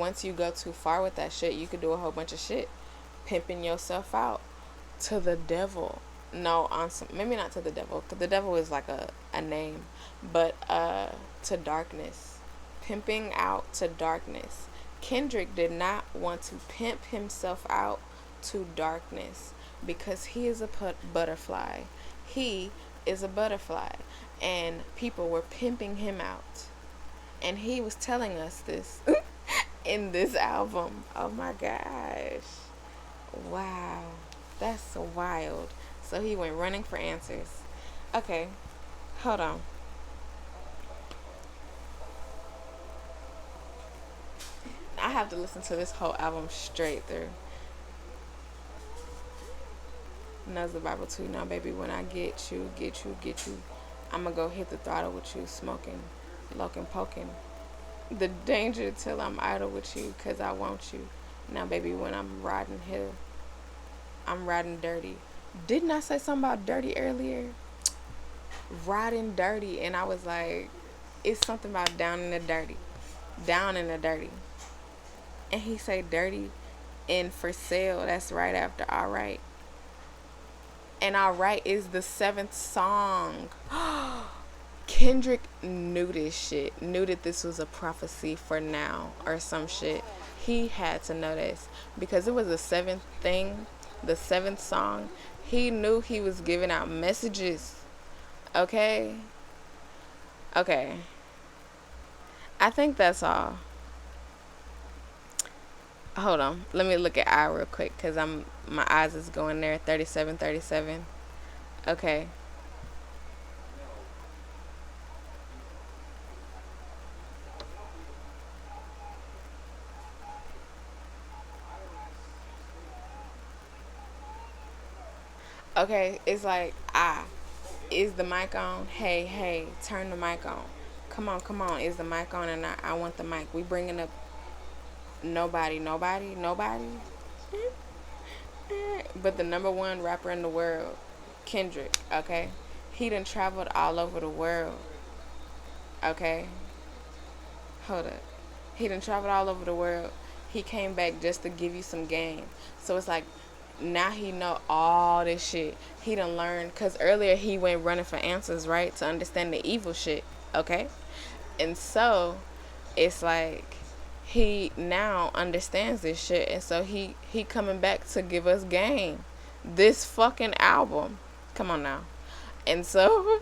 once you go too far with that shit, you could do a whole bunch of shit. Pimping yourself out to the devil. No, on some, maybe not to the devil, because the devil is like a name, but to darkness. Pimping out to darkness. Kendrick did not want to pimp himself out to darkness because he is a butterfly. He is a butterfly, and people were pimping him out. And he was telling us this in this album. Oh my gosh. Wow. That's so wild. So he went running for answers. Okay, hold on. I have to listen to this whole album straight through. Knows the Bible too. Now, baby, when I get you, I'm gonna go hit the throttle with you, smoking, loking, poking. The danger till I'm idle with you, cause I want you. Now, baby, when I'm riding hill, I'm riding dirty. Didn't I say something about dirty earlier? Riding dirty, and I was like, it's something about down in the dirty. Down in the dirty. And he say dirty and for sale. That's right after alright. And alright is the 7th song. Kendrick knew this shit. Knew that this was a prophecy for now or some shit. He had to know this because it was the 7th thing, the 7th song. He knew he was giving out messages. Okay? Okay. I think that's all. Hold on. Let me look at I real quick because my eyes is going there. 37, 37. Okay. Okay, it's like, is the mic on? Hey, hey, turn the mic on. Come on, is the mic on? And I want the mic. We bringing up nobody. But the number one rapper in the world, Kendrick, okay? He done traveled all over the world, okay? Hold up. He done traveled all over the world. He came back just to give you some game. So it's like, now he know all this shit. He done learned, because earlier he went running for answers, right? To understand the evil shit, okay? And so, it's like, he now understands this shit. And so he coming back to give us game. This fucking album. Come on now. And so,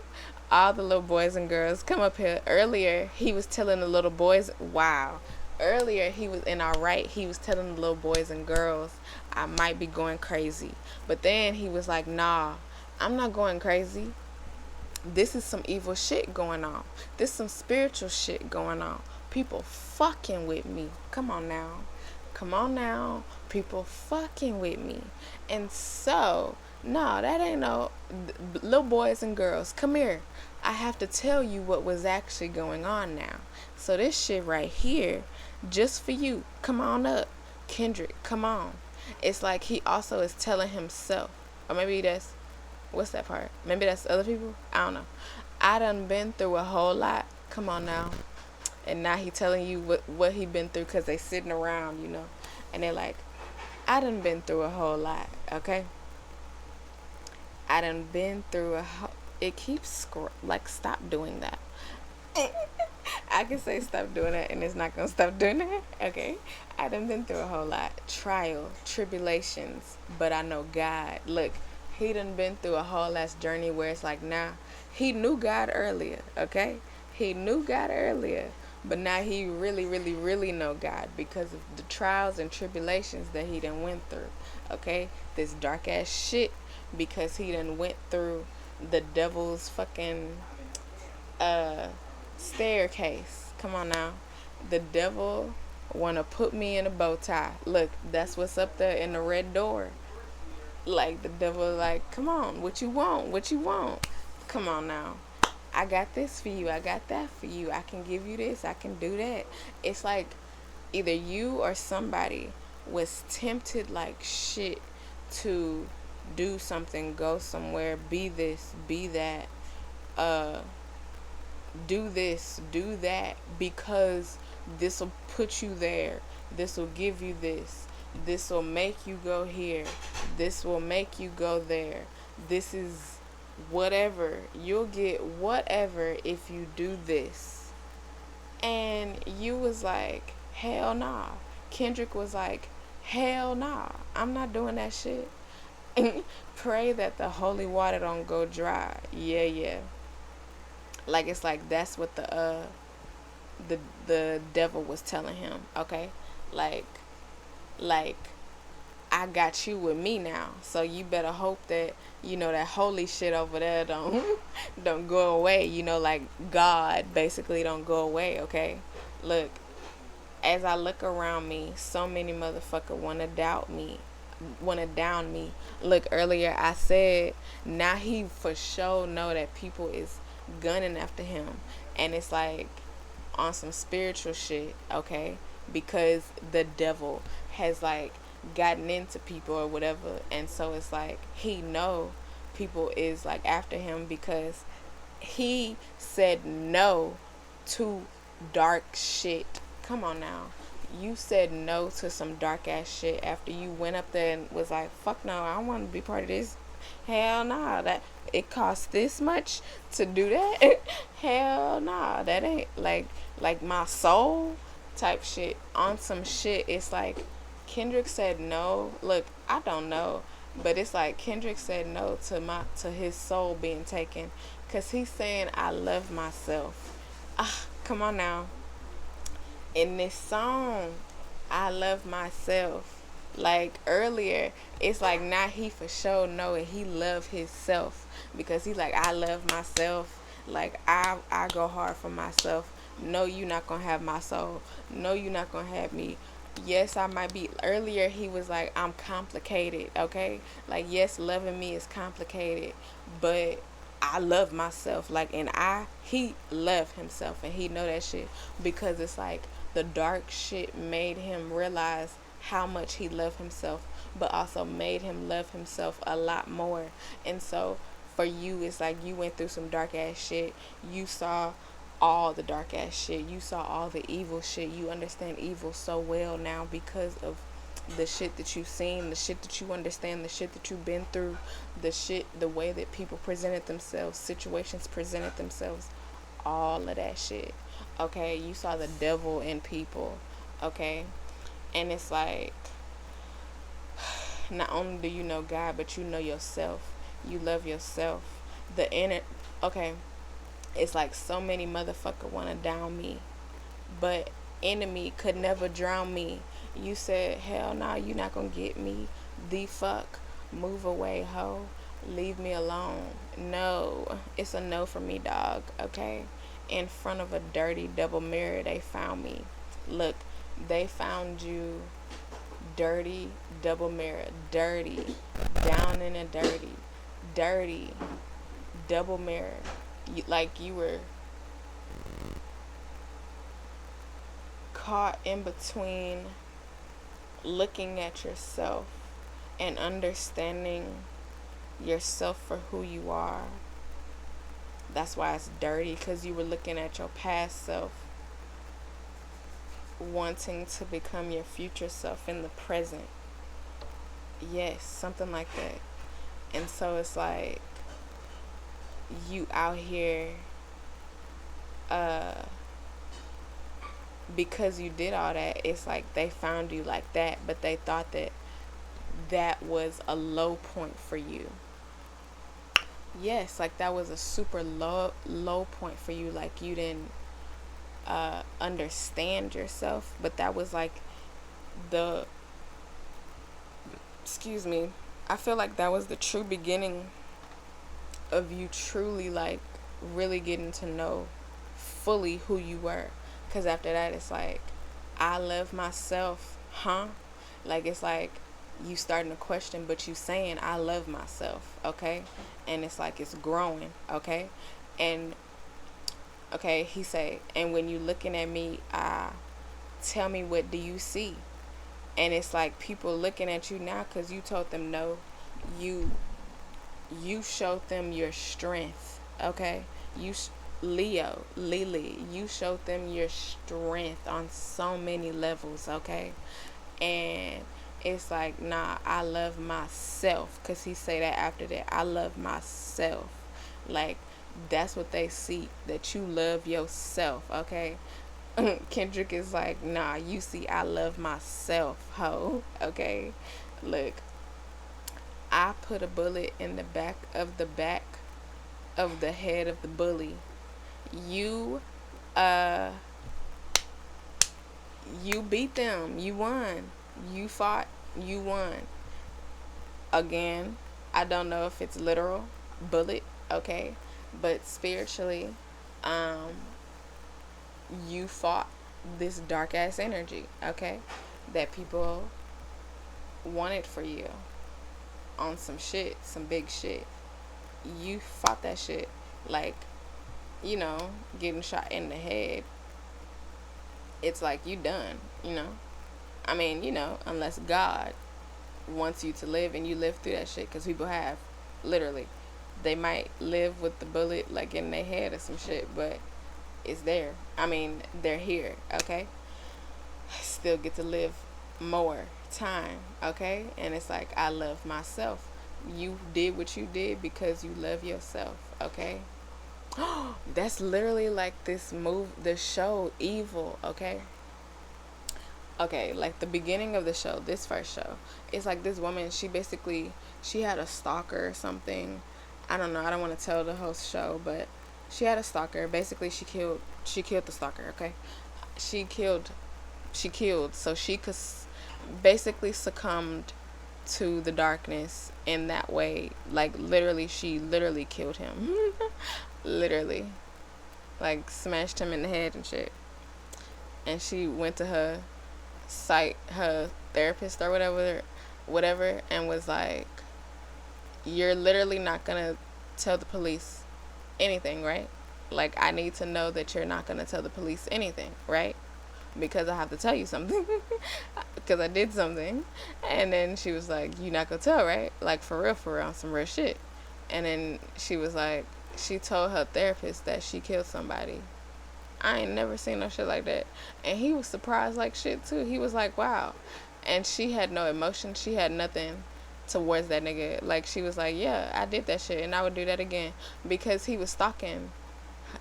all the little boys and girls come up here. Earlier, he was telling the little boys, wow. Earlier, he was in our right. He was telling the little boys and girls, I might be going crazy. But then he was like, nah, I'm not going crazy. This is some evil shit going on. This is some spiritual shit going on. People fucking with me. Come on now. Come on now. People fucking with me. And so, no, that ain't no, little boys and girls, come here. I have to tell you what was actually going on now. So this shit right here, just for you. Come on up. Kendrick, come on. It's like he also is telling himself, or maybe that's, what's that part? Maybe that's other people? I don't know. I done been through a whole lot. Come on now. And now he telling you what he been through because they sitting around, you know. And they're like, I done been through a whole lot, okay? I done been through a whole... It keeps... Like, stop doing that. I can say stop doing that and it's not going to stop doing that. Okay. I done been through a whole lot. Trial, tribulations, but I know God. Look, he done been through a whole ass journey where it's like, nah, he knew God earlier, okay? He knew God earlier, but now he really, really, really know God because of the trials and tribulations that he done went through, okay? This dark ass shit because he done went through the devil's fucking staircase. Come on now. The devil wanna put me in a bow tie. Look, that's what's up there in the red door. Like, the devil like, come on, what you want? Come on now. I got this for you. I got that for you. I can give you this. I can do that. It's like either you or somebody was tempted like shit to do something, go somewhere, be this, be that, do this, do that, because this will put you there. This will give you this. This will make you go here. This will make you go there. This is whatever. You'll get whatever if you do this. And you was like, hell nah. Kendrick was like, hell nah. I'm not doing that shit. Pray that the holy water don't go dry. Yeah, yeah. Like, it's like that's what the devil was telling him, okay? Like like I got you with me now, so you better hope that that holy shit over there don't don't go away. Like God basically don't go away. Okay, look, as I look around me, so many motherfuckers wanna down me. Look, earlier I said now he for sure know that people is gunning after him, and it's like on some spiritual shit, okay? Because the devil has like gotten into people or whatever, and so it's like he know people is like after him because he said no to dark shit. Come on now. You said no to some dark ass shit after you went up there and was like, fuck no, I don't want to be part of this. Hell nah, that it costs this much to do that. Hell nah, that ain't like my soul type shit on some shit. It's like Kendrick said no. Look, I don't know, but it's like Kendrick said no to his soul being taken, cause he's saying I love myself. Come on now. In this song, I love myself. Like earlier, it's like now he for sure know it. He love himself because he's like, I love myself. Like I go hard for myself. No, you not gonna have my soul. No, you not gonna have me. Yes, I might be. Earlier, he was like, I'm complicated. Okay, like yes, loving me is complicated, but I love myself. Like, and he loved himself, and he know that shit because it's like the dark shit made him realize how much he loved himself, but also made him love himself a lot more. And so for you, it's like you went through some dark ass shit. You saw all the dark ass shit. You saw all the evil shit. You understand evil so well now because of the shit that you've seen, the shit that you understand, the shit that you've been through, the way that people presented themselves, situations presented themselves, all of that shit. Okay, you saw the devil in people. Okay, and it's like not only do you know God, but you know yourself. You love yourself. Okay, it's like so many motherfuckers wanna down me, but enemy could never drown me. You said, hell no, you not gonna get me. The fuck, move away, ho. Leave me alone. No, it's a no for me, dog. Okay, in front of a dirty double mirror, they found me. Look, they found you. Dirty double mirror, dirty, down in a dirty double mirror. Like you were caught in between looking at yourself and understanding yourself for who you are. That's why it's dirty, because you were looking at your past self, wanting to become your future self in the present. Yes, something like that. And so it's like you out here because you did all that. It's like they found you like that, but they thought that that was a low point for you. Yes, like that was a super low point for you. Like you didn't understand yourself, but that was like the excuse me, I feel like that was the true beginning of you truly like really getting to know fully who you were. Because after that, it's like, I love myself, huh? Like, it's like you starting to question, but you saying, I love myself, okay? And it's like, it's growing, okay? And, okay, he say, and when you looking at me, tell me, what do you see? And it's like people looking at you now because you told them no. You showed them your strength, okay? Leo, Lily, you showed them your strength on so many levels, okay? And it's like, nah, I love myself, because he say that after that, I love myself. Like, that's what they see, that you love yourself, okay? Kendrick is like, nah, you see, I love myself, ho, okay? Look, I put a bullet in the back of the head of the bully. You, uh, you beat them. You won. You fought. You won. Again, I don't know if it's literal bullet, okay? But spiritually, um, you fought this dark ass energy, okay? That people wanted for you on some shit, some big shit. You fought that shit. Like, you know, getting shot in the head. It's like you done, you know? I mean, you know, unless God wants you to live and you live through that shit, because people have, literally. They might live with the bullet, like, in their head or some shit, but it's there. I mean, they're here, okay? Still get to live more time, okay? And it's like, I love myself. You did what you did because you love yourself, okay? That's literally like the show Evil, okay? Okay, like the beginning of the show, this first show, it's like this woman, she had a stalker or something. I don't know, I don't want to tell the whole show, but she had a stalker. Basically, she killed the stalker, okay? She killed so she could basically succumbed to the darkness in that way. Like, literally, she literally killed him. Literally. Like, smashed him in the head and shit. And she went to her therapist or whatever, and was like, you're literally not gonna tell the police anything, right? Like, I need to know that you're not gonna tell the police anything, right? Because I have to tell you something. Because I did something. And then she was like, you not gonna tell, right? Like, for real, on some real shit. And then she was like, she told her therapist that she killed somebody. I ain't never seen no shit like that. And he was surprised like shit too. He was like, wow. And she had no emotion. She had nothing towards that nigga. Like, she was like, yeah, I did that shit and I would do that again. Because he was stalking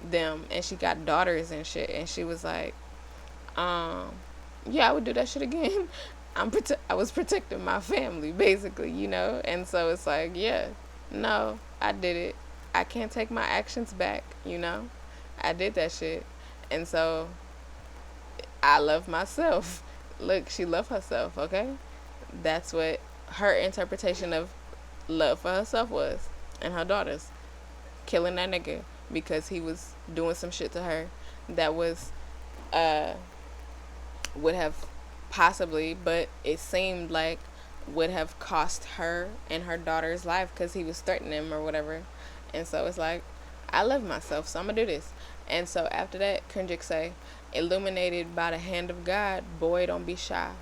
them, and she got daughters and shit. And she was like, yeah, I would do that shit again. I was protecting my family, basically, you know? And so it's like, yeah, no, I did it. I can't take my actions back, you know? I did that shit. And so I love myself. Look, she loved herself, okay? That's what her interpretation of love for herself was. And her daughters. Killing that nigga because he was doing some shit to her that was, would have possibly, but it seemed like would have cost her and her daughter's life because he was threatening them or whatever. And so it's like, I love myself, so I'm gonna do this. And so after that, Kendrick say, illuminated by the hand of God, boy, don't be shy.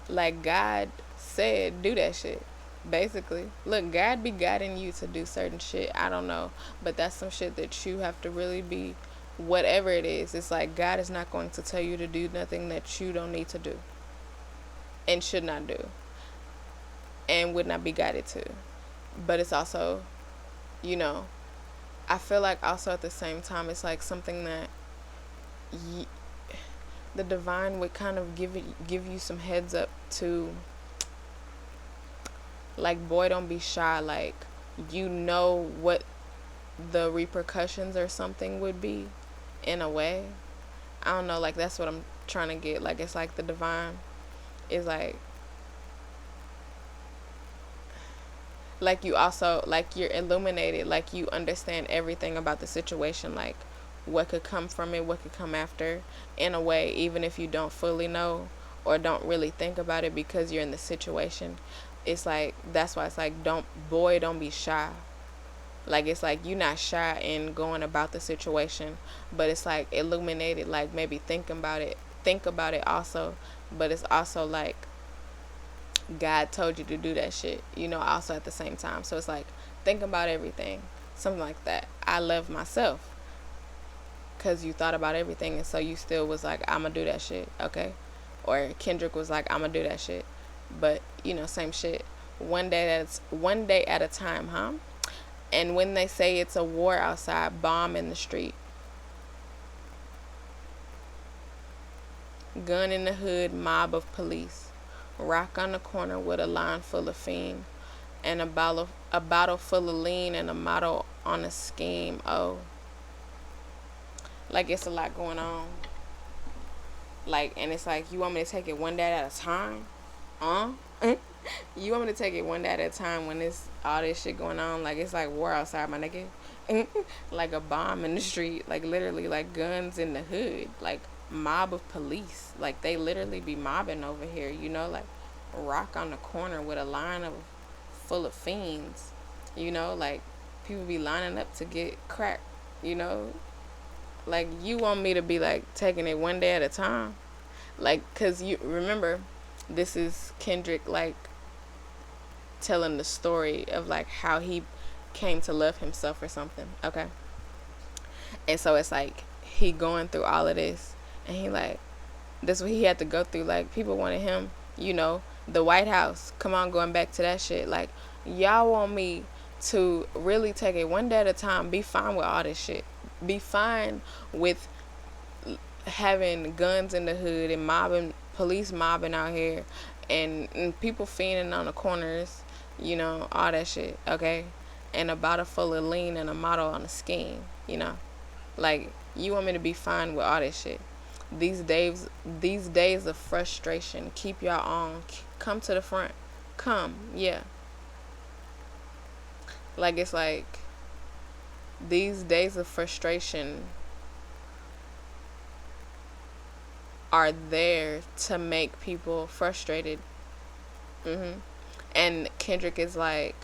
Like, God said, do that shit. Basically, look, God be guiding you to do certain shit. I don't know, but that's some shit that you have to really be, whatever it is. It's like, God is not going to tell you to do nothing that you don't need to do and should not do and would not be guided to. But it's also, you know, I feel like also at the same time, it's like something that the divine would kind of give you some heads up to. Like, boy, don't be shy. Like, you know what the repercussions or something would be, in a way. I don't know, like, that's what I'm trying to get. Like, it's like the divine is like you also, like, you're illuminated, like you understand everything about the situation, like what could come from it, what could come after, in a way, even if you don't fully know or don't really think about it because you're in the situation. It's like, that's why it's like, don't be shy. Like, it's like, you're not shy in going about the situation, but it's like illuminated, like maybe think about it also, but it's also like God told you to do that shit, you know, also at the same time. So it's like, think about everything. something like that. I love myself. Because you thought about everything, and so you still was like, I'm gonna do that shit, okay? Or Kendrick was like, I'm gonna do that shit. But, same shit. One day at a time, huh? And when they say it's a war outside, bomb in the street, gun in the hood, mob of police, rock on the corner with a line full of fiend, and a bottle full of lean, and a motto on a scheme. Oh, like it's a lot going on. Like, and it's like, you want me to take it one day at a time? You want me to take it one day at a time when it's all this shit going on? Like, it's like war outside, my nigga. Like a bomb in the street. Like, literally, like guns in the hood. Like, mob of police. Like, they literally be mobbing over here, like rock on the corner with a line of full of fiends. Like, people be lining up to get crack, Like, you want me to be, like, taking it one day at a time? Like, because you remember, this is Kendrick, like, telling the story of, like, how he came to love himself or something, okay? And so it's, like, he going through all of this, and he, like, that's what he had to go through. Like, people wanted him, the White House. Come on, going back to that shit. Like, y'all want me to really take it one day at a time, be fine with all this shit. Be fine with having guns in the hood and police mobbing out here, and people fiending on the corners, all that shit, okay? And a bottle full of lean and a motto on a scheme, Like, you want me to be fine with all this shit. These days of frustration, keep y'all on. Come to the front. Come, yeah. Like, it's like, these days of frustration are there to make people frustrated. And Kendrick is like,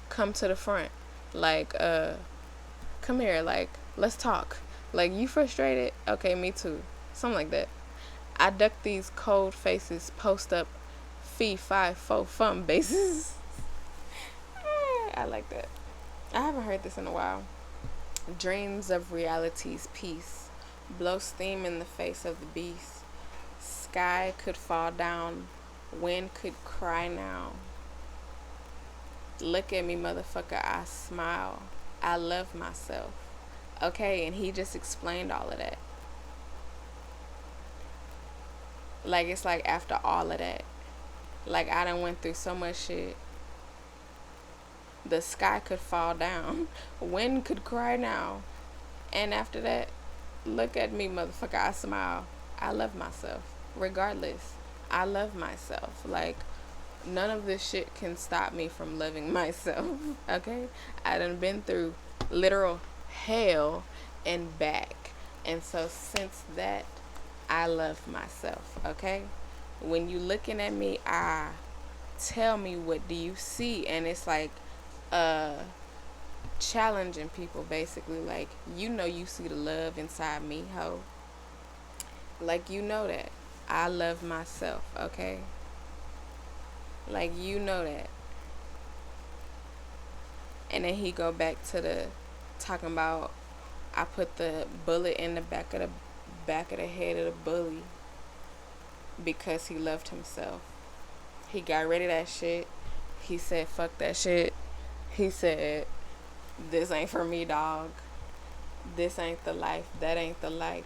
come to the front. Like, come here. Like, let's talk. Like, you frustrated? Okay, me too. Something like that. I duck these cold faces, post up, fee, 5, 4, fun bases. I like that. I haven't heard this in a while. Dreams of reality's peace. Blow steam in the face of the beast. Sky could fall down. Wind could cry now. Look at me, motherfucker. I smile. I love myself. Okay, and he just explained all of that. Like, it's like after all of that. Like, I done went through so much shit. The sky could fall down. Wind could cry now. And after that, look at me, motherfucker. I smile. I love myself. Regardless, I love myself. Like, none of this shit can stop me from loving myself. Okay? I done been through literal hell and back. And so since that, I love myself. Okay? When you looking at me, tell me, what do you see? And it's like, challenging people, basically. Like, you see the love inside me, ho. Like, that I love myself, okay? Like, that. And then he go back to the talking about, I put the bullet in the back of the head of the bully because he loved himself. He got rid of that shit. He said, fuck that shit. He said, this ain't for me, dog. This ain't the life. That ain't the life.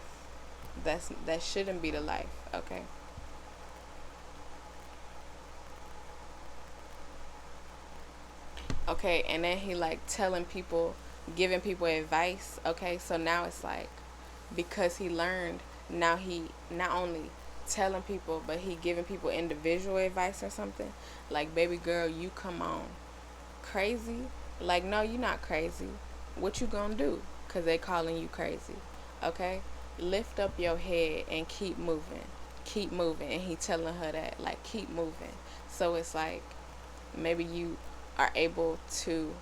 That shouldn't be the life, okay? Okay, and then he like telling people, giving people advice, okay? So now it's like, because he learned, now he not only telling people, but he giving people individual advice or something. Like, baby girl, you come on. Crazy? Like, no, you not crazy. What you gonna do? Because they calling you crazy, okay? Lift up your head and keep moving. Keep moving. And he telling her that, like, keep moving. So it's like, maybe you are able to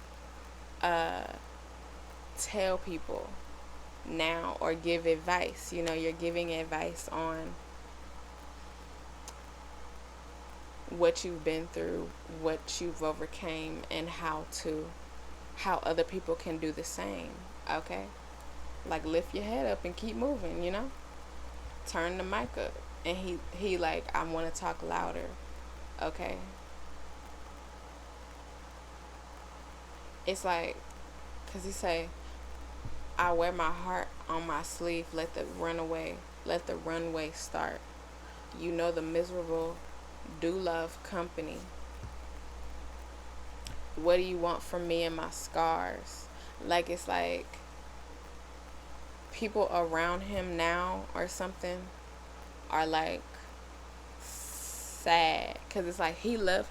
tell people now, or give advice. You're giving advice on what you've been through, what you've overcame, and how to how other people can do the same, okay? Like, lift your head up and keep moving, you know? Turn the mic up. And he like, I want to talk louder, okay? It's like, because he say, I wear my heart on my sleeve, let the runway start. You know the miserable do love company. What do you want from me and my scars? Like, it's like people around him now or something are like sad, because it's like he left